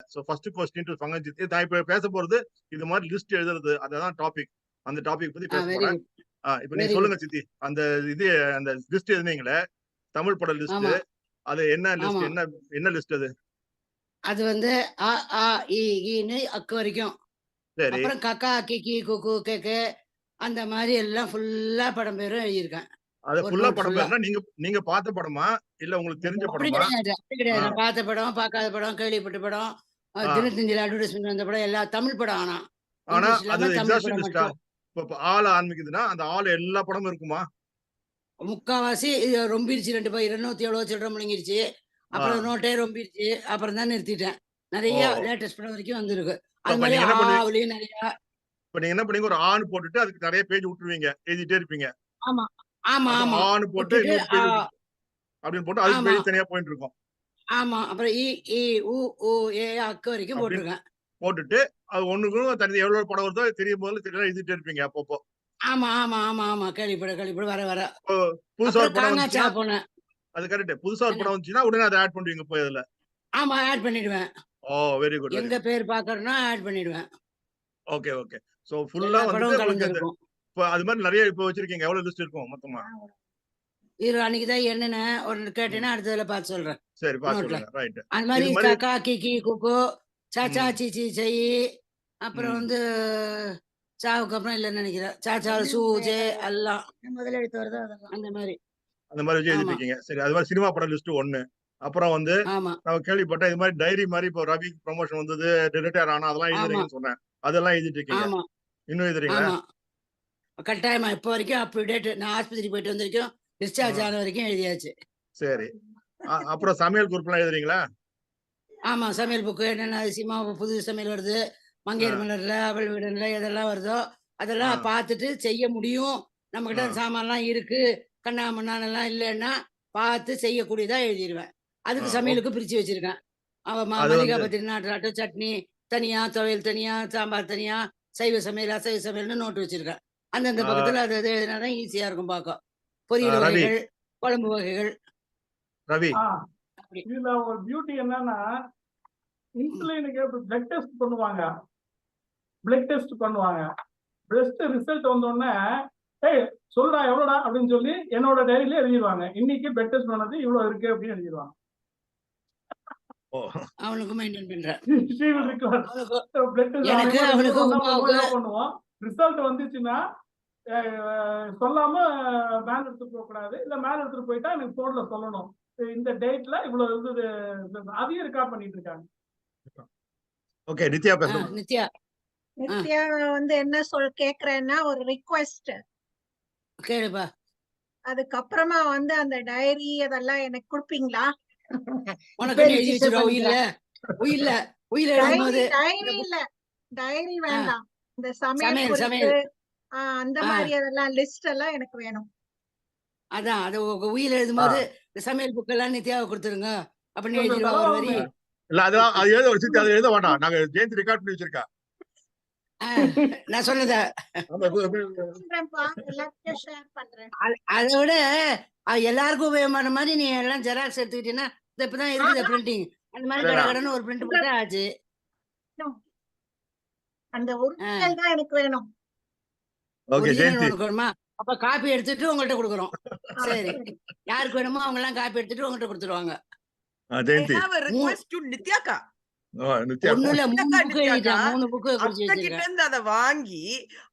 So first question to Pankajith. நான் இப்ப பேச போறது இது மாதிரி லிஸ்ட் எழுதுறது. அதுதான் டாபிக். அந்த டாபிக் பத்தி பேச வெரி போறேன். குட். இப்ப நீங்க வெரி சொல்லுங்க குட். சித்தி. அந்த இது அந்த லிஸ்ட் எழுதுனீங்களே தமிழ் பட லிஸ்ட். ஆமா, அது என்ன லிஸ்ட்? ஆமா. என்ன லிஸ்ட் அது? அது வந்து அ, ஆ, இ, ஈன்னு அக்கு வரைக்கும். சரி. அப்புறம் கக்கா, கிக்கி, குக்கு, கேக்கு அந்த மாரி எல்லாம் ஃபுல்லா படம் பேரும் எழுதியிருக்கேன். அத ஒரு ஃபுல்லா நோட் படம் ஃபுல்லா. பேருனா நீங்க நீங்க பார்த்த படமா? இல்ல உங்களுக்கு தெரிஞ்ச அப்படி படமா? கிடையாது, அப்படி ஆ, கிடையாது. நான் பார்த்த படம், பார்க்காத படம், கேள்விப்பட்ட படம், ஆ. தினத்தந்தில அட்வர்டைஸ்மென்ட் வந்த படம் எல்லாம் தமிழ் படம் ஆனா. ஆனா இங்கிலீஷ் அது இல்லாம தமிழ் எக்ஸாஸ்டிவ் படம் லிஸ்டா? மட்டும். இப்ப ஆள் ஆரம்பிக்குதுன்னா, அந்த ஆள் எல்லா படமும் இருக்குமா? முக்காவாசி இது ரொம்பிருச்சு 2 200 எவ்வளவோ சில்லற முழுங்கிருச்சு. ஆ. அப்புறம் நோட்டே ரொம்பிருச்சு. அப்புறம் தான் நிறுத்திட்டேன். ஓ! நெறைய லேட்டஸ்ட் படம் வரைக்கும் வந்திருக்கு. அது அப்ப மாரி நீங்க என்ன பண்ணுவீங்க? ஆவுலயும் நெறையா. இப்ப நீங்க என்ன பண்ணீங்க? ஒரு ஆன்னு போட்டுட்டு அதுக்கு நெறைய பேஜ் விட்டுருவீங்க. எழுதிட்டே இருப்பீங்க. ஆமா. ஆமா, அப்புறம் ஆமா. ஆன்னு போட்டு விட்டுட்டு இன்னொரு பேஜ் விட்டு அப்படின்னு போட்டு அதுக்கு ஆமா, பேஜ் தனியா போயிட்டு இருக்கும். ஆமா. அப்புறம் இ, இ, உ, ஊ, ஏ, அக்கு வரைக்கும் அப்படின்னு போட்டிருக்கேன். போட்டுட்டு அது ஒண்ணுக்கும் தனி எவ்வளவு படம் வருதோ அது தெரியும் போது தெரியல எழுதிட்டே இருப்பீங்க அப்பப்போ. ஆமா, ஆமா, ஆமா, ஆமா. கேள்விப்பட வர, வர. இப்போ புதுசா ஒரு அப்புறம் படம் காங்காச்சா வந்துச்சுன்னா போனேன். அது கரெக்ட். புதுசா ஒரு என்ன? படம் வந்துச்சுன்னா உடனே அதை ஆட் பண்ணுவீங்க போய் அதுல. ஆமா ஆட் பண்ணிடுவேன். ஓ! வெரி குட், வெரி எங்க குட். பேர் பார்க்கறேன்னா ஆட் பண்ணிடுவேன். Okay, okay. சோ ஃபுல்லா எல்லா வந்துட்டு படமும் உங்களுக்கு அந்த கலந்திருக்கும். இப்ப அது மாதிரி நெறைய இப்ப வச்சிருக்கீங்க. எவ்வளவு லிஸ்ட் இருக்கும் மொத்தமா? இது அன்னைக்கு தான் எண்ணுனேன். ஒண்ணு ம். கேட்டேன்னா அடுத்ததுல பார்த்து சொல்றேன். சரி பார்த்து நோட்ல. சொல்லுங்க. ரைட். அது மாரி இது மாரி கக்கா, கிக்கி, குக்கு, சாச்சா, ம், சீச்சி, செய்யி, அப்புறம் ம். வந்து சாவுக்கு அப்புறம் இல்லன்னு நெனைக்கிறேன். சாச்சா, சூ, ஜே எல்லாம். முதல்ல எழுத்து வருதோ அதெல்லாம். அந்த மாரி. அந்த மாரி வச்சு எழுதிட்டு ஆமா, இருக்கீங்க. சரி அது மாரி சினிமா படம் லிஸ்ட் 1. அப்புறம் வந்து ஆமா, நான் கேள்விப்பட்டேன் இது மாரி டைரி மாரி இப்போ ரவிக்கு ப்ரமோஷன் வந்தது, ரிலேட்டட் ஆனா அதெல்லாம் ஆமா, எழுதுறீங்கன்னு சொன்னேன். அதெல்லாம் எழுதிட்டு இருக்கீங்க. ஆமா, இன்னும் எழுதுறீங்களா? ஆமா. கட்டாயமா இப்போ வரைக்கும் அப் டு டேட் நான் ஆஸ்பத்திரி போயிட்டு வந்த வரைக்கும், ஆ, டிஸ்சார்ஜ் ஆன வரைக்கும் எழுதியாச்சு. சரி. அப்புறம் சமையல் குறிப்புலாம் எழுதுறீங்களா? ஆமா. சமையல் புக்கு என்னென்ன அதிசயமா புது சமையல் வருது, ஆ, மங்கையர் மலர்ல, அவள் வீடுல எதெல்லாம் வருதோ, ஆ, அதெல்லாம் பார்த்துட்டு செய்ய முடியும். ஆ, நம்மகிட்ட அந்த சாமான்லாம் இருக்கு. கன்னா மன்னான்னுலாம் இல்லன்னா, பார்த்து செய்யக்கூடியதா எழுதிருவேன். ஆ. அதுக்கு ஓகே. சமையலுக்கு பிரிச்சு வச்சிருக்கேன். அவ அது மல்லிகா வந்து பத்திரி, நாட்டுராட்டம், சட்னி தனியா, துவையல் தனியா, சாம்பார் தனியா, சைவ சமையல், அசைவ சமையல்னு நோட்டு வச்சிருக்கேன். அந்தந்த ஆ, பக்கத்துல அது அது எழுதினா தான் ஈஸியா இருக்கும் பார்க்க. பொரியல் ரவி, வகைகள், குழம்பு வகைகள் ரவி. ஆ அப்படி. இதுல ஒரு பியூட்டி என்னன்னா, ம். இன்சுலினுக்கு பிளட் டெஸ்ட் பண்ணுவாங்க. பிளட் டெஸ்ட் பண்ணுவாங்க. டெஸ்ட் ரிசல்ட் வந்த உடனே, ஏய் சொல்றா எவ்வளோடா அப்படின்னு சொல்லி என்னோட டைரியில எழுதிடுவாங்க. இன்னைக்கு பிளட் டெஸ்ட் பண்ணது இவ்வளவு இருக்கு அப்படின்னு எழுதிடுவாங்க. ஓ! அவனுக்கும் மெயின்டெயின் பண்றேன். She will record. அவனுக்கு பிளட் டெஸ்ட் அதே எனக்கு, மாதிரி அவனுக்கு, ஒண்ணா பண்ணுவோம், உமாவுக்கு என்ன பண்ணுவோம். ரிசல்ட் வந்துச்சுன்னா சொல்லாம மேல எடுத்துட்டு போக கூடாது. இல்ல மேல எடுத்துட்டு போயிட்டா எனக்கு போன்ல சொல்லணும். இந்த டேட்ல இவ்வளவு இருந்தது. அதையும் ரெக்கார்ட் பண்ணிட்டு இருக்காங்க. ஓகே. நித்யா பேசுங்க. நித்யா. ஆ நித்யா என்ன கேக்குறேன்னா ஒரு ரிக்வெஸ்ட். கேளுப்பா. அதுக்கப்புறமா அந்த டைரி அதெல்லாம் எனக்கு கொடுப்பீங்களா? உனக்குன்னு எழுதி வச்சிருவா உயில்ல. உயில்ல உயில எழுதும்போது டைரி இல்ல, டைரி ஆ, வேண்டாம். இந்த சமையல் சமையல் குறிப்பு சமையல். அந்த ஆ, மாதிரி அதெல்லாம் லிஸ்ட் எல்லாம் எனக்கு வேணும். அதான் அது உயில ஆ. எழுதும்போது இந்த சமையல் புக்கெல்லாம் நித்யாவை கொடுத்துருங்க அப்படின்னு கொஞ்சம் எழுதிருவா ஒரு வரி. தலைவாங்க. இல்ல அதெல்லாம் அது எழுத ஒரு சித்தி அதை எழுத வேண்டாம். நாங்க ஜெயந்தி ரெக்கார்ட் பண்ணி வச்சிருக்கா. ஆ, நான் சொன்னத ஆமா, பண்றேன்ப்பா, எல்லாத்தையும் ஷேர் பண்றேன். அதை விட எல்லாருக்கும் உபயோகமான மாதிரி நீ எல்லாம் ஜெராக்ஸ் எடுத்துக்கிட்டீங்கன்னா இது இப்பதான் இருக்குது பிரிண்டிங். அந்த மாதிரி இல்ல. கடகடன்னு ஒரு பிரிண்ட் போட்டா ஆச்சு. அந்த ஒரிஜினல் தான் எனக்கு வேணும். Okay original Jayanthi. உனக்கு வேணுமா? அப்ப காப்பி எடுத்துட்டு உங்கள்ட்ட கொடுக்குறோம். சரி, யாருக்கு வேணுமோ அவங்க எல்லாம் காப்பி எடுத்துட்டு உங்கள்ட்ட கொடுத்துருவாங்க. I Jayanthi. have a request to Nityaka. Nithya. ஒண்ணும் இல்ல, 3 நித்யாக்கா, புக்கு நித்யாக்கா, எழுதிட்டேன். 3 புக்கு குறிச்சு அத்தை கிட்ட வச்சிருக்கேன். இருந்து அதை வாங்கி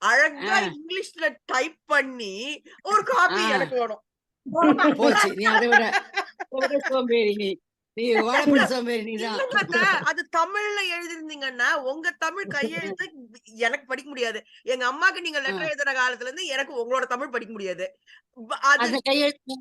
அழகா ஆ, இங்கிலீஷ்ல டைப் பண்ணி ஒரு காப்பி ஆ, எனக்கு வேணும். போச்சு. நீ அதை விட சோம்பேறி நீ. நீ வாழைப்பழ சோம்பேறி நீதான். இல்லங்க, அது தமிழ்ல எழுதிருந்தீங்கன்னா உங்க தமிழ் கையெழுத்து எனக்கு படிக்க முடியாது. எங்க அம்மாக்கு நீங்க ஆ, லெட்டர் எழுதுற காலத்துல இருந்து எனக்கு உங்களோட தமிழ் படிக்க முடியாது. அது அந்த கையெழுத்து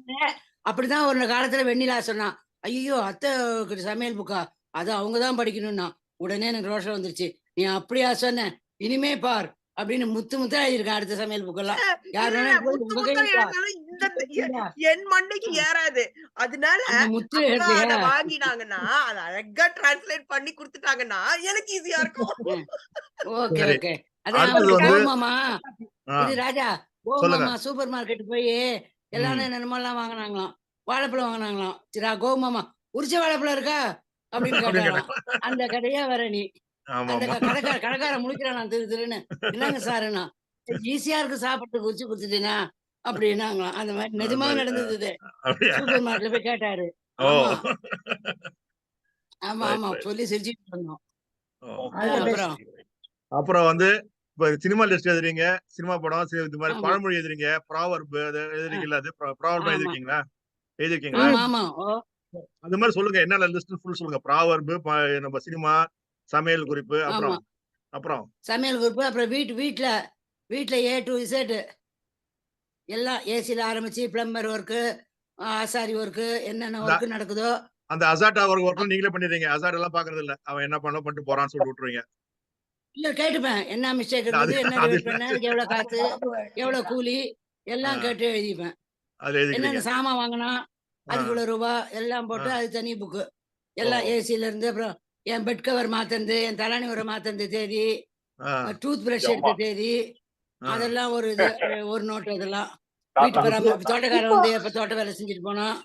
அப்படிதான் ஒரு காலத்துல வெண்ணிலா சொன்னான். ஐயோ அத்தை கிட்ட சமையல் புக்கா, அது அவங்கதான் படிக்கணும்னா. உடனே எனக்கு ரோஷம் வந்துருச்சு. நீ அப்படியா சொன்ன, இனிமே பார் அப்படின்னு முத்து முத்தா எழுதியிருக்கேன் அடுத்த சமையல் புக்கெல்லாம். யார் இல்ல வேணா இல்ல, எடுத்து முத்து உங்க முத்தா கையெழுத்தா எழுதினாலும் இந்த இல்ல, என் மண்டைக்கு ஏறாது. அதனால அந்த முத்து அக்கா எழுதியா. அத வாங்கினாங்கன்னா அத அழகா டிரான்ஸ்லேட் பண்ணி குடுத்துட்டாங்கன்னா எனக்கு ஈஸியா இருக்கும். ஓகே சரி. ஓகே. அதான் அடுத்தது அவருக்கு வந்து கோமாமா. ஆ, இது ராஜா, சொல்லுங்க. கோமாமா சூப்பர் மார்க்கெட் போய் எல்லாரும் ம். என்னென்னமோலாம் வாங்கினாங்களாம். வாழைப்பழம் வாங்கினாங்களாம். சரிடா கோமாமா, உரிச்ச வாழைப்பழம் இருக்கா? அப்படின்னு அப்படின்னு கேட்டாராம். அந்த கதையா வர நீ. ஆமா அந்த ஆமா கடைக்காரன் முழிக்கிறான் நான் திருன்னு. என்னங்க சாருன்னா, ஈஸியா இருக்கு சாப்பிட்டு குச்சி குடுத்துட்டேனா அப்படின்னாங்களாம். அந்த மாதிரி அது நிஜமா மாதிரி நடந்தது இது. அப்படியா சூப்பர் மார்க்கெட்ல போய் கேட்டாரு. ஓ ஆமா, ஆமா, ரைட் ஆமா. ரைட் சொல்லி சிரிச்சுட்டு இருந்தோம். அப்புறம் அப்புறம் வந்து இப்ப சினிமா லிஸ்ட் எழுதுறீங்க, சினிமா படம் இது மாதிரி ஆமா, பழமொழி எழுதுறீங்க, ப்ராவர்ப் அ, எழுதுறீங்கல்ல அது ப்ராவர்ப் ஆமா, எழுதிருக்கீங்களா? எழுதிருக்கீங்களா? ஆமா. ஓ! அந்த மாதிரி சொல்லுங்க. என்னென்ன லிஸ்ட் ஃபுல் சொல்லுங்க. ப்ராவர்ப் நம்ம சினிமா, சமையல் குறிப்பு, ஆமா. அப்புறம் அப்புறம் சமையல் குறிப்பு, அப்புறம் வீட்ல வீட்ல ஏ டூ இசட் எல்லாம் ஏசில ஆரம்பிச்சு பிளம்பர் ஒர்க்கு, ஆசாரி ஒர்க்கு என்னென்ன அந்த ஒர்க் நடக்குதோ, அந்த அசால்ட்டா ஒர்க் அப் நீங்களே பண்ணிடுறீங்க. அசால்ட் எல்லாம் பாக்குறது இல்ல. அவன் என்ன பண்ண பண்ணிட்டு போறான்னு சொல்லிட்டு விட்டுருவீங்க. இல்ல கேட்டுப்பேன். என்ன மிஸ்டேக் இல்ல அது இருந்தது? என்ன அது டிவைட் பண்ண? அதுக்கு எவ்வளோ காசு? எவ்வளோ கூலி? எல்லாம் ஆ, கேட்டு எழுதிப்பேன். அதுல எழுதிக்கிறீங்க. என்னென்ன சாமான் வாங்குனா, ஆ, அதுக்கு இவ்வளோ ரூபா எல்லாம் ஆ, போட்டு அது தனி புக்கு. ஓ, எல்லாம் ஏசில இருந்து அப்புறம் என் பெட் கவர் மாத்துனது, என் தலாணி உர மாத்துனது தேதி, ஆ, டூத் பிரஷ் எடுத்த தேதி, ஆ. அதெல்லாம் ஒரு ஒரு நோட் அதெல்லாம். வீட்டு அப்ப தோட்டக்காரன் வந்து எப்ப தோட்ட வேலை செஞ்சுட்டு போனான்,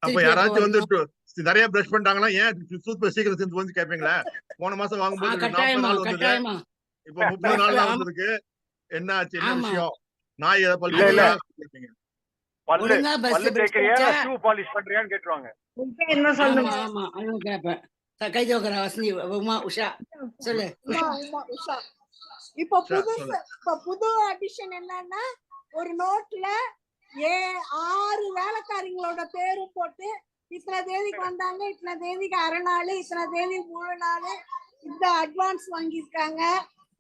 அப்ப திருப்பி எப்ப யாராச்சும் வந்து வரணும். நிறைய பிரஷ் பண்ணிட்டாங்கன்னா ஏன் டூத் சீக்கிரம் சேர்ந்து வந்து கேட்பீங்களா? போன மாசம் வாங்கும்போது 40 கட்டாயமா, நாள் வந்தது. கட்டாயமா. இப்ப 30 நாள் தான் ஆமா, வந்திருக்கு. என்ன ஆச்சு? என்ன ஆமா. விஷயம்? நாய் ஏதாவது பல் இல்ல இல்ல தேய்க்குதா? அது கேட்பீங்க. பல்லு ஒழுங்கா பல்லு பிரஷ் தேய்க்கிறியா தேய்ச்சா ஷூ பாலிஷ் பண்றியான்னு கேட்டுருவாங்க. என்ன ஆமா, சொல்லுங்க ஆமா. அதுவும் கேட்பேன். கை தூக்குறா வசந்தி, உஷா சொல்லு. உமா உமா உஷா இப்போ சொல்லு. புது அடிஷன் என்னன்னா ஒரு நோட்ல 6 வேலைக்காரிங்களோட பேரும் போட்டு இத்தனை தேதிக்கு வந்தாங்க, இத்தனை தேதிக்கு அரை நாள், இத்தனை தேதி முழு நாள், இந்த அட்வான்ஸ் வாங்கியிருக்காங்க,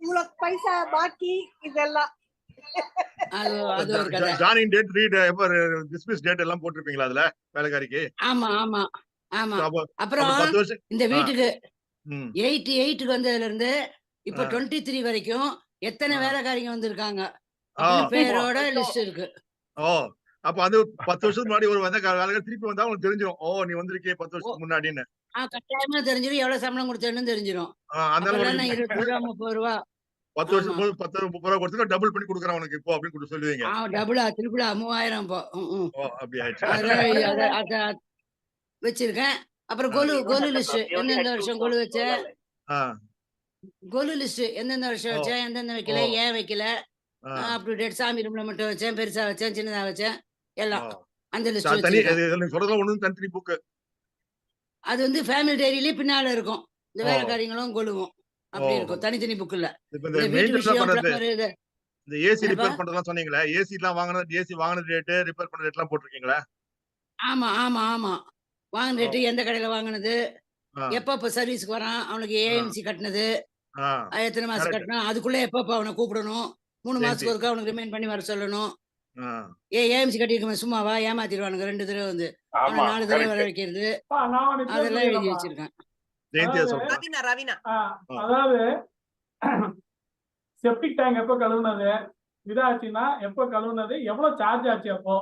இவ்வளவு பைசா பாக்கி, இதெல்லாம் அது அது ஒரு கதை. ஜாயினிங் டேட், ரீட் எப்ப டிஸ்மிஸ் டேட் எல்லாம் போட்டிருப்பீங்களா அதுல வேலைக்காரிக்கு? ஆமா, ஆமா, ஆமா. அப்ப அப்புறம் அப்ப 10 வருஷம். இந்த ஆ, வீட்டுக்கு ம், 88க்கு வந்ததுல இருந்து இப்ப ஆ, 23 வரைக்கும் எத்தனை ஆ. வேலைக்காரிங்க வந்திருக்காங்க ஆ, அப்படின்னு அப்ப பேரோட லிஸ்ட் இருக்கு. ஓ அப்ப அது 10 வருஷத்துக்கு முன்னாடி ஒரு வந்த வேலைக்காரி திருப்பி வந்தா உங்களுக்கு தெரிஞ்சிடும். ஓ நீ வந்திருக்கே 10 ஓ, வருஷத்துக்கு முன்னாடின்னு. கட்டாயமா தெரிஞ்சிடும். எவ்வளவு சம்பளம் கொடுத்தேன்னு தெரிஞ்சிடும். அதனால அப்பெல்லாம் நான் உனக்கு 25 ரூபா 30 ரூபா. 10 ஆமா. வருஷம் போது 10 30 ரூபா கொடுத்து டபுள் பண்ணி கொடுக்குறேன் உனக்கு இப்போ அப்படின்னு சொல்லுவீங்க. டபுளா திருப்பிளா 3000 இப்போ. ஓ அப்படி ஆயிடுச்சு. அதெல்லாம் அத வச்சிருக்கேன். அப்புறம் ஆ, கொலு லிஸ்ட் எந்தெந்த வருஷம் கொலு வச்சேன், ஆ, கொலு லிஸ்ட் எந்தெந்த வருஷம் ஓ, வச்சேன், எந்தெந்த ஓ, வைக்கல, ஏன் வைக்கல, ஆ, அப் டு டேட் சாமி ரூம்ல மட்டும் வச்சேன், பெருசா வச்சேன், சின்னதா வச்சேன், ஓ. எல்லாம் அந்த லிஸ்ட் தனி வச்சிருக்கேன். நீ சொல்றதெல்லாம் ஒண்ணு தனி புக்கு. அது வந்து ஃபேமிலி டைரியிலேயே பின்னால இருக்கும். இந்த ஓ, வேலைக்காரிங்களும் கொலுவும் ஓ. அப்படி இருக்கும். தனித்தனி புக் இல்ல. இப்ப இந்த இந்த வீட்டு மெயின்டெனன்ஸ் விஷயம், பண்றது, பிளம்பர் இது. இந்த ஏசி என்னப்பா? ரிப்பேர் பண்றதெல்லாம் சொன்னீங்களே, ஏசி எல்லாம் வாங்குனது, ஏசி வாங்குன ரேட், ரிப்பேர் பண்ண ரேட் எல்லாம் போட்டிருக்கீங்களா? ஆமா, ஆமா, ஆமா. வாங்கின ஓ, ரேட்டு, எந்த கடையில வாங்குனது, ஆ, எப்பப்ப சர்வீஸ்க்கு வரான், அவனுக்கு ஆ, ஏஎம்சி கட்டுனது, ஆ. எத்தனை மாசம் கரெக்ட். கட்டணும், அதுக்குள்ள எப்பப்ப அவனை கூப்பிடணும், 3 ஜெயந்தி. மாசத்துக்கு ஒருக்கா அவனுக்கு ரிமைண்ட் பண்ணி வர சொல்லணும். ஆ, ஏஎம்சி கட்டியிருக்கவன் சும்மாவா ஏமாத்திடுவானுங்க 2 தடவை வந்து. அவனை ஆமா 4 தடவை வர கரெக்ட். வைக்கிறது, நான் ஒண்ணு இப்பவே அதெல்லாம் எழுதி சொல்லிடுறேன்ப்பா. வச்சிருக்கேன். ஜெயந்தியா அதாவது சொல்றேன். ரவினா ரவினா அதாவது செப்டிக் டேங்க் எப்போ கழுவுனது, இதாச்சுன்னா எப்போ கழுவுனது, எவ்வளவு சார்ஜ் ஆச்சு, அப்போ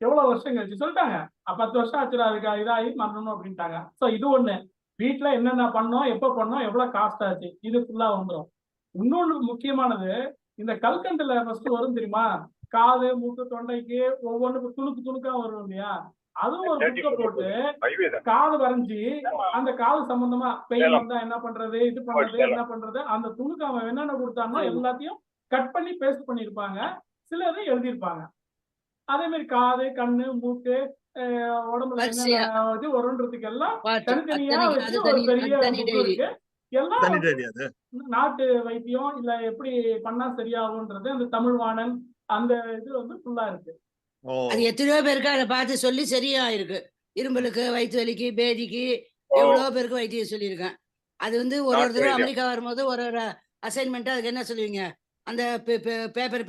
எவ்வளவு வருஷம் கழிச்சு சொல்லிட்டாங்க. 10 வருஷம் ஆச்சுடா அதுக்கு இதாகி பண்ணணும் அப்படின்ட்டாங்க. ஸோ இது ஒண்ணு. வீட்டுல என்னென்ன பண்ணோம், எப்போ பண்ணோம், எவ்வளவு காஸ்ட் ஆச்சு, இது ஃபுல்லா வந்துடும். இன்னொன்று முக்கியமானது, இந்த கல்கண்டுல ஃபர்ஸ்ட் வரும் தெரியுமா, காது மூக்கு தொண்டைக்கு ஒவ்வொன்றுக்கு துணுக்கு துணுக்கா வரும் இல்லையா, அதுவும் ஒரு புக்கை போட்டு காது வரைஞ்சி அந்த காது சம்பந்தமா பெயின் வந்தா என்ன பண்றது, இது பண்றது, என்ன பண்றது, அந்த துணுக்கு அவன் என்னென்ன கொடுத்தானோ எல்லாத்தையும் கட் பண்ணி பேஸ்ட் பண்ணிருப்பாங்க. சிலதை எழுதியிருப்பாங்க. அதே மாதிரி காது, கண்ணு, மூக்கு, உடம்புல வரிசையா என்னென்ன இது வரும்ன்றதுக்கு எல்லாம் பார்த்து தனித்தனியா அத்தனைக்கு வச்சு அது ஒரு தனி, பெரிய அது தனி புக் டைரி. இருக்கு. எல்லாம் தனி வந்து டைரி அது. நாட்டு வைத்தியம் இல்ல எப்படி பண்ணா சரியாகும்ன்றது அந்த தமிழ்வாணன் அந்த இது வந்து ஃபுல்லா இருக்கு. ஓ, அது எத்தனையோ பேருக்கு அதை பார்த்து சொல்லி சரியா இருக்கு. இரும்பலுக்கு, வயிற்று வலிக்கு, பேதிக்கு எவ்வளோ பேருக்கு வைத்தியம் சொல்லியிருக்கேன். அது வந்து ஒரு நாட்டு தடவை வைத்தியம். அமெரிக்கா வரும்போது ஒரு அசைன்மெண்ட்டா அதுக்கு என்ன சொல்லுவீங்க, அந்த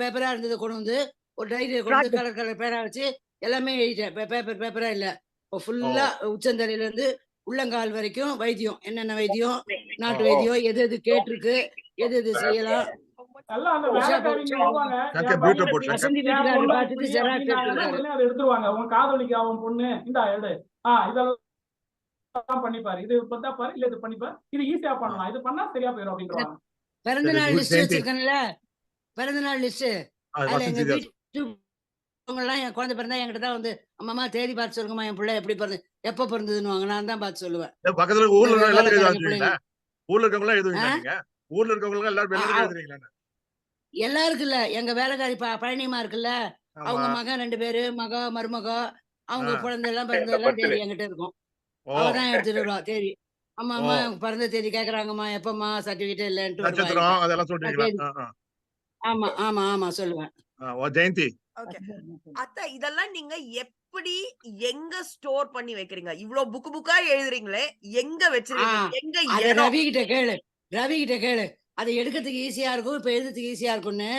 பேப்பரா இருந்ததை கொண்டு வந்து ஒரு டைரியை கொண்டு வந்து கலர் கலர் பேரா வச்சு எல்லாமே எழுதிட்டேன். பேப்பரா இல்ல, இப்போ ஓ, ஃபுல்லா உச்சந்தலையில இருந்து உள்ளங்கால் வரைக்கும் வைத்தியம், என்னென்ன வைத்தியம், ஓ. நாட்டு வைத்தியம், எது எது கேட்டிருக்கு, எது எது செய்யலாம். எல்லாம் அந்த உஷா வேலைக்காரிங்க வருவாங்க, சங்கர் என் மியூட்ல பையனுக்கு போட்டு வசந்தி என் வீட்டுக்காரர் பொண்ணு பார்த்துட்டு இப்படி ஜெராக்ஸ் அப்படின்னாங்கன்னா எடுத்துருக்காரு. உடனே அதை எடுத்துருவாங்க. உன் காதலிக்கு அவன் பொண்ணு இந்தா எடு, இதெல்லாம் பண்ணிப்பாரு, இது பண்ணா பாரு, இல்ல இது பண்ணிப்பாரு, இது ஈஸியா பண்ணலாம், இது பண்ணா சரியா போயிடும் அப்படின்றாங்க. பிறந்த சரி நாள் குட் லிஸ்ட் ஜெயந்தி. வச்சிருக்கேன்ல, பிறந்த நாள் லிஸ்ட் அதுல எங்க வசந்தி வீட்டு அவங்கலாம் என் குழந்தை பிறந்தா என்கிட்ட தான் வந்து, "அம்மம்மா தேதி பார்த்து சொல்லுங்கம்மா, என் பிள்ளை எப்படி பிறந்து எப்ப பிறந்ததுன்னுவாங்க." நான் தான் பார்த்து சொல்லுவேன். பக்கத்துல இந்த ஊர்ல இருக்க எல்லாத்துக்கும் எழுத வேலைக்காரங்க ஆரம்பிச்சிருவீங்களா? பிள்ளைங்க. ஊர்ல இருக்கவங்க எழுதுவீங்களா ஆ? நீங்க? ஊர்ல இருக்கவங்க எல்லாரும் அ எல்லாருக்கும் அவ் எழுதுறீங்களா? எல்லாருக்கும் இல்ல. எங்க வேலைக்காரி பழனியம்மா இருக்குல்ல, ஆமா. அவங்க மகன் 2 பேரு, மருமக, அவங்க ஆ. குழந்தைலாம் இந்த பிறந்ததெல்லாம் பர்த்டே தேதி என்கிட்ட இருக்கும். ஓ! அவ தான் எடுத்துட்டு வருவா தேதி. "அம்மா, ஓ! அம்மா பிறந்த தேதி கேட்கறாங்கம்மா, எப்பம்மா சர்டிஃபிகேட் இல்லன்ட்டு" வருவா என்கிட்ட. நட்சத்திரம் அதெல்லாம் நான் சொல்றீங்களா? தேதி ஆமா, ஆமா, ஆமா சொல்லுவேன். ஓ ஜெயந்தி. ஓகே. அத்தை இதெல்லாம் நீங்க எப்படி எங்க ஸ்டோர் பண்ணி வைக்கிறீங்க? இவ்ளோ புக்கா எழுதுறீங்களே, எங்க ஆ வச்சிருக்கீங்க? எங்க அத இடம்? ரவி கிட்ட கேளு. ரவி கிட்ட கேளு. அத எடுக்கிறதுக்கு ஈஸியா இருக்கும். இப்ப எழுதுறதுக்கு ஈஸியா இருக்கும்னு,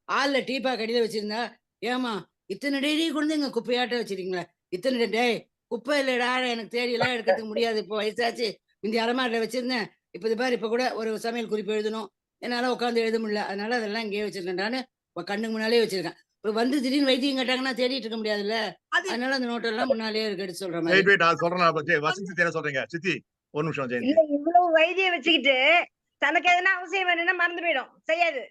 ஹால்ல டீப்பாய் அடியில வச்சிருந்தா, "ஏம்மா இத்தன டைரி கொண்டு இங்க குப்பையாட்ட வச்சிருக்கீங்களே, இத்தன டேய் குப்பை இல்லடா, எனக்கு தேடிலாம் எடுக்கிறதுக்கு முடியாது. இப்போ வயசாச்சு. முந்தி அலமாரில வச்சிருந்தேன். இப்ப இது பாரு, இப்ப கூட ஒரு சமையல் குறிப்பு எழுதணும். என்னால உட்கார்ந்து எழுத முடியல. அதனால அதெல்லாம் இங்கேயே வச்சிருக்கேன்டான்னு" கண்ணுக்கு முன்னாலயே வச்சிருக்கேன். இப்ப வந்து திடீர்னு வைத்தியம் கேட்டாங்கன்னா தேடிட்டு இருக்க முடியாதுல்ல. அது அதனால அந்த நோட்டெல்லாம் முன்னாலயே இருக்கு எடுத்து சொல்ற மாரி. வெயிட் நான் சொல்றேன். வசந்த் சித்தி என்ன சொல்றீங்க? சித்தி ஒரு நிமிஷம் ஜெயந்தி. இல்ல இவ்வளவு வைத்தியம் வச்சுக்கிட்டு தனக்கு எதனா அவசியம் வேணும்னா மறந்து போயிடும். செய்யாது.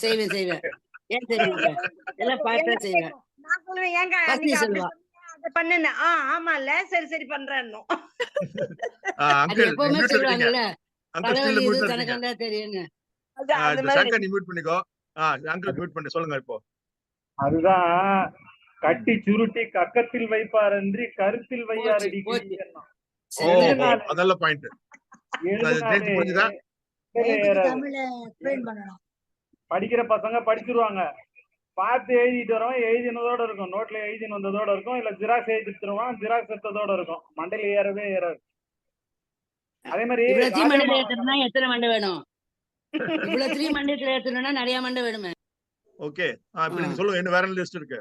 செய்வேன், செய்வேன். ஏன் செய்ய மாட்டேன்? எல்லாம் பார்த்து தான் செய்வேன். நான் சொல்லுவேன், ஏங்க வசந்தி அன்னைக்கு அப்படி சொல்லுவா. சொன்னீங்க, அத பண்ணுன. ஆமால்ல. சரி அது பண்றேன்னும். அங்கிள் எப்பவுமே மியூட்ல இருக்கீங்க. சொல்லுவாங்கல்ல, அங்கிள் தலைவலி ஸ்டில் இது மியூட்ல தனக்கு இருக்கீங்க. வந்தா தெரியும்னு. அது அந்த மாதிரி. சங்கர் நீ மியூட் பண்ணிக்கோ. அங்கிள் மியூட் பண்ணி சொல்லுங்க இப்போ. அதுதான் கட்டி சுருட்டி கக்கத்தில் வைப்பாரன்றி கருத்தில் போச்சு, வையாரடி போச்சு. கிளியன்னா. ஓ செத்துருவேன். அதல்ல பாயிண்ட். எழுதுனாலே ஜெயந்தி புரிஞ்சுதா? ஏறாது. தமிழ எக்ஸ்பிளைன் பண்ணணும். படிக்கிற பசங்க படிச்சிருவாங்க. பார்த்து எழுதிட்டு வரவன் எழுதினதோட இருக்கும். நோட்ல எழுதினு வந்ததோட இருக்கும். இல்ல ஜெராக்ஸ் எழுதிட்டு தருவான். ஜெராக்ஸ் எடுத்ததோட இருக்கும். மண்டையில ஏறவே ஏறாது. அதே மாதிரி இவ்வளத்தையும் மண்டையில ராஜாம்மா ஏத்தணும்னா எத்தனை மண்டை வேணும்? இவ்வளத்தையும் மண்டையில ஏத்தணும்னா நிறைய மண்டை வேணுமே. ஓகே. இப்ப ஆ. நீங்க சொல்லுங்க என்ன வேற லிஸ்ட் இருக்கு?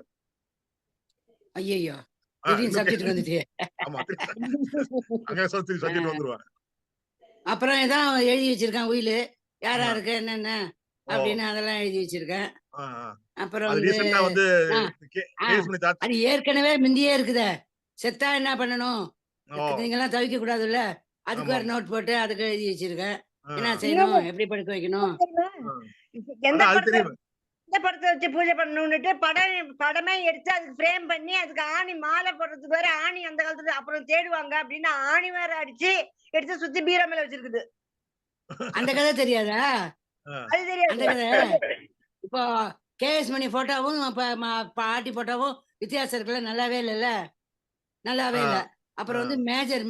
ஐயையோ! ஆ, திடீர்னு இன்னும் சப்ஜெக்ட்க்கு வந்துட்டியே. ஆமா. அங்க சப்ஜெக்ட் வந்துருவாங்க. அப்புறம் ஏதான் எழுதி வச்சிருக்கேன் உயிலு. யார் ஆ. யாருக்கு என்னென்ன ஓ. அப்படின்னு அதெல்லாம் எழுதி வச்சிருக்கேன். ஆ, ஆ. அப்புறம் அது வந்து ரீசெண்டா வந்து ஆ, ஆ கேஸ் பண்ணி தாத்து. அது ஏற்கனவே முந்தியே இருக்குதே. செத்தா என்ன பண்ணணும்? ஓ. நீங்கலாம் தவிக்க கூடாதுல்ல. அதுக்கு ஆமா, வேற ஆமா. நோட் போட்டு அதுக்கு எழுதி வச்சிருக்கேன். ஆ, என்ன ஆ. செய்யணும்? எப்படி படுக்க வைக்கணும்? ஆ. எந்த அதான் அது படத்தை தெரியும். எந்த படத்தை வச்சு பூஜை பண்ணணும்னுட்டு படமே எடுத்து அதுக்கு ஃப்ரேம் பண்ணி அதுக்கு ஆணி மாலை போடுறதுக்கு வேற ஆணி அந்த காலத்துல அப்புறம் தேடுவாங்க அப்படின்னு ஆணி வேற அடிச்சு எடுத்து சுத்தி பீரோ மேல வச்சிருக்குது. அந்த கதை தெரியாதா? ஆ. அது அந்த தெரியாது. கதை இப்போ கேஎஸ் மணி போட்டோவும் பாட்டி போட்டோவும் வித்தியாசம் இருக்குல்ல. நல்லாவே இல்லைல்ல. நல்லாவே ஆ. இல்ல. ஆ. அப்புறம் வந்து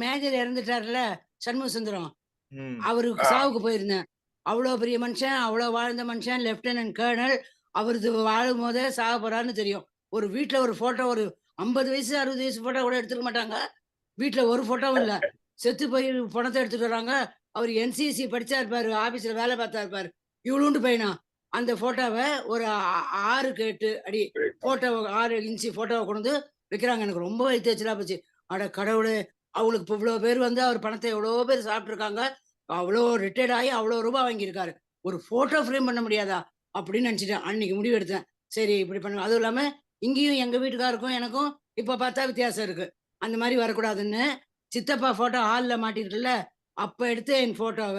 மேஜர் இறந்துட்டார்ல சண்முக சுந்தரம். ம். அவருக்கு சாவுக்கு போயிருந்தேன். அவ்வளோ பெரிய மனுஷன், அவ்வளோ வாழ்ந்த மனுஷன், லெப்டினன்ட் கர்னல். அவரு வாழும்போதே சாக போறாருன்னு தெரியும். ஒரு வீட்ல ஒரு ஃபோட்டோ ஒரு 50 வயசு, 60 வயசு ஃபோட்டோ கூட எடுத்துக்க மாட்டாங்க. வீட்ல ஒரு ஃபோட்டோவும் இல்ல. செத்து போய் பணத்த எடுத்துட்டு வராங்க. அவரு என்சிசி படிச்சாரு பாரு, ஆபீஸ்ல வேலை பார்த்தாரு பாரு. இவ்ளூண்டு பையனா. அந்த ஃபோட்டோவ ஒரு 6க்கு 8 அடி ஃபோட்டோ 6 இன்ச்சு ஃபோட்டோவ கொண்டு வந்து வைக்கிறாங்க. எனக்கு ரொம்ப வயித்து எரிச்சலா போச்சு. அட கடவுளே! அவங்களுக்கு இப்ப இவ்ளோ பேர் வந்து அவர் பணத்த எவ்வளோ பேர் சாப்பிட்டுருக்காங்க. அவ்ளோ ரிட்டயர்ட் ஆயி அவ்ளோ ரூபா வாங்கியிருக்காரு. ஒரு ஃபோட்டோ ஃப்ரேம் பண்ண முடியாதா? அப்படின்னு நினைச்சுட்டேன். அன்னைக்கு முடிவு எடுத்தேன். சரி இப்படி பண்ணுங்க. அதுவும் இல்லாம இங்கேயும் எங்க வீட்டுக்காருக்கும் எனக்கும் இப்ப பார்த்தா வித்தியாசம் இருக்கு. அந்த மாரி வரக்கூடாதுன்னு சித்தப்பா ஃபோட்டோ ஹால்ல மாட்டியிருக்குல்ல, அப்ப எடுத்த என் ஃபோட்டோவ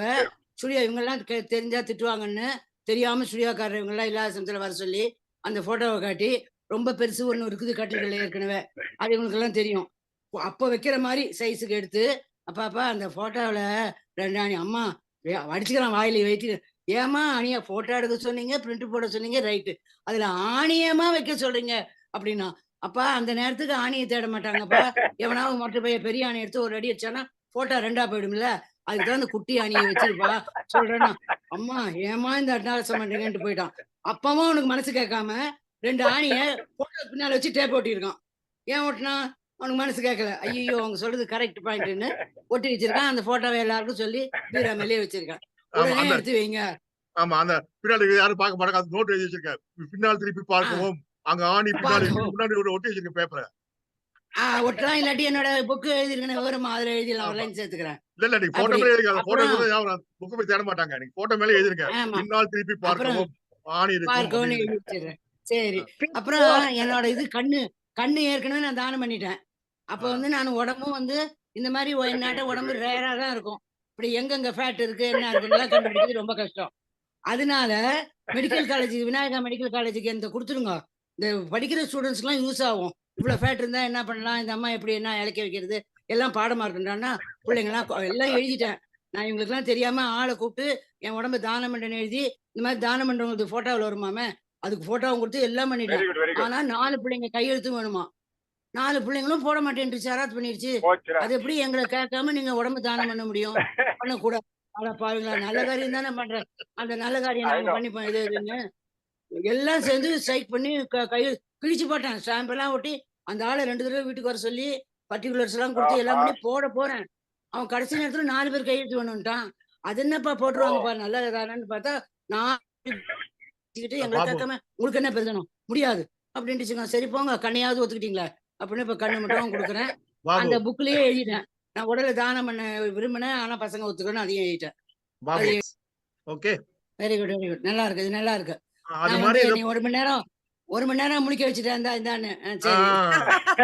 ஸ்டுடியோ இவங்கலாம் தெரிஞ்சா திட்டுவாங்கன்னு, தெரியாம ஸ்டுடியோக்காரர் இவங்கலாம் இல்லாத சமயத்துல வர சொல்லி, அந்த ஃபோட்டோவ காட்டி, ரொம்ப பெருசு ஒண்ணு இருக்குது கட்டில்கள்ல ஏற்கனவே. அது இவங்களுக்கெல்லாம் தெரியும். அப்ப வைக்கிற மாரி சைஸுக்கு எடுத்து, அப்பா அந்த ஃபோட்டோவுல 2 ஆணி அம்மா அடிச்சுக்கிறான் வாயில வைத்து. ஏம்மா ஆணிய ஃபோட்டோ எடுக்க சொன்னீங்க, பிரிண்ட் போட சொன்னீங்க ரைட்டு. அதுல ஆணியமா வைக்க சொல்றீங்க அப்படின்னா. அப்பா அந்த நேரத்துக்கு ஆணிய தேட மாட்டாங்கப்பா. எவனாவது மொட்டை பையன் பெரிய ஆணி எடுத்து ஒரு அடி அடிச்சான்னா, ஃபோட்டோ 2ஆ போயிடும்ல. அதுக்கு தான் அந்த குட்டி ஆணிய வச்சிருப்பா சொல்றேன்னா. அம்மா ஏம்மா இந்த அட்டகாசம் பண்றீங்கன்ட்டு போயிட்டான். அப்பவும் அவனுக்கு மனசு கேட்காம 2 ஆணிய ஃபோட்டோக்கு பின்னால வச்சு டேப் ஒட்டியிருக்கான். ஏன் ஒட்டுனான்? அவனுக்கு மனசு கேட்கல. ஐய்யய்யோ! அவங்க சொல்றது கரெக்ட் பாயிண்ட்டுன்னு ஒட்டி வச்சிருக்கான். அந்த ஃபோட்டோவ எல்லாருக்கும் சொல்லி பீரோ மேலயே வச்சிருக்கான். ஆமா. உடனே அந்த எடுத்து வைங்க. ஆமா. அந்த பின்னாடி யாரும் பார்க்க மாட்டாங்க. அது நோட் எழுதி வச்சிருக்கேன். பின்னால் திருப்பி ஆ பார்க்கவும். அங்க ஆணி பின்னாடி பார்க்கவும். முன்னாடி ஒரு ஒட்டி வச்சிருக்க பேப்பர. ஒட்டலாம் இல்லாட்டி என்னோட புக் எழுதியிருக்கேன் விவரமா அதுல எழுதிடலாம். ஒரு ஆமா. லைன் சேர்த்துக்கிறேன். இல்ல நீங்க போட்டோ அப்படி. மேல எழுதிருங்க. போட்டோ அப்புறம் கூட ஞாபகம் புக் போய் தேட மாட்டாங்க. நீங்க போட்டோ மேல எழுதிருங்க. ஆமா. பின்னால் திருப்பி அப்புறம் பார்க்கவும். ஆணி இருக்கும் பார்க்கவும் அப்படின்னு எழுதி எழுதுங்க. வச்சிடுறேன். சரி. ஆ. அப்புறம் என்னோட இது கண்ணு ஏற்கனவே நான் தானம் பண்ணிட்டேன். அப்ப ஆ. வந்து நான் உடம்பும் வந்து இந்த மாரி என்னாட்ட உடம்பு ரேரா தான் இருக்கும். இப்படி எங்கெங்க ஃபேட் இருக்கு, என்ன இருக்குன்னுலாம் கண்டுபிடிக்கிறது ரொம்ப கஷ்டம். அதனால மெடிக்கல் காலேஜ் விநாயகா மெடிக்கல் காலேஜுக்கு என்ட்ட குடுத்துருங்க. இந்த படிக்கிற ஸ்டூடெண்ட்ஸ்க்குலாம் யூஸ் ஆகும். இவ்வளவு ஃபேட் இருந்தா என்ன பண்ணலாம்? இந்த அம்மா எப்படி என்ன இளக்கி வைக்கிறது? எல்லாம் பாடமா இருக்குன்றான்னா, பிள்ளைங்கலாம் எல்லாம் எழுதிட்டேன். நான் இவங்களுக்கெல்லாம் தெரியாம ஆள கூப்பிட்டு என் உடம்ப தானம் பண்றேன்னு எழுதி, இந்த மாதிரி தானம் பண்றவங்களுக்கு ஃபோட்டோவுல வருமாமே, அதுக்கு ஃபோட்டோவும் குடுத்து எல்லாம் பண்ணிட்டேன். Very good very good. ஆனா 4 பிள்ளைங்க கையெழுத்தும் வேணுமா. 4 பிள்ளைங்களும் போட மாட்டேன்ருச்சு. அராத் பண்ணிருச்சு. போச்சுடா. அது எப்படி எங்கள கேட்காம நீங்க உடம்பு தானம் பண்ண முடியும்? பண்ணக்கூடாது. அட பாவிங்களா! நல்ல காரியம் தானே பண்றேன். அந்த நல்ல காரியம் I நாங்க know. பண்ணிப்போம் இது இதுன்னு. எல்லாம் சேர்ந்து ஸ்ட்ரைக் பண்ணி கைய கிழிச்சு போட்டேன். ஸ்டாம்ப் எல்லாம் ஒட்டி அந்த ஆள 2 தடவ வீட்டுக்கு வர சொல்லி பர்ட்டிகுலர்ஸ் எல்லாம் குடுத்து எல்லாம் ஆஹா. பண்ணி போட போறேன். அவன் கடைசி நேரத்துல 4 பேர் கையெழுத்து வேணும்ட்டான். அது என்னப்பா போட்டுருவாங்கப்பா நல்லது தானேன்னு பார்த்தா, நான் வச்சுக்கிட்டு எங்கள பாபு. கேட்காம உங்களுக்கு என்ன பிரயோஜனம்? முடியாது அப்படின்ட்டுச்சுங்க. சரி போங்க கண்ணையாவது ஒத்துக்கிட்டீங்களா? அப்படின்னு இப்ப கண்ணு மட்டும் குடுக்குறேன். பாபு அந்த புக்லயே எழுதிட்டேன். நான் உடல தானம் பண்ண விரும்பினேன். ஆனா பசங்க ஒத்துக்கணும். அதையும் எழுதிட்டேன். Babu okay. Very good, very good. நல்லா இருக்கு. இது நல்லா இருக்கு. அது நான் மாதிரி வந்து நீ 1 மணி நேரம் முழிக்க வச்சுட்டேன் இந்தான்னு. சரி. ஆ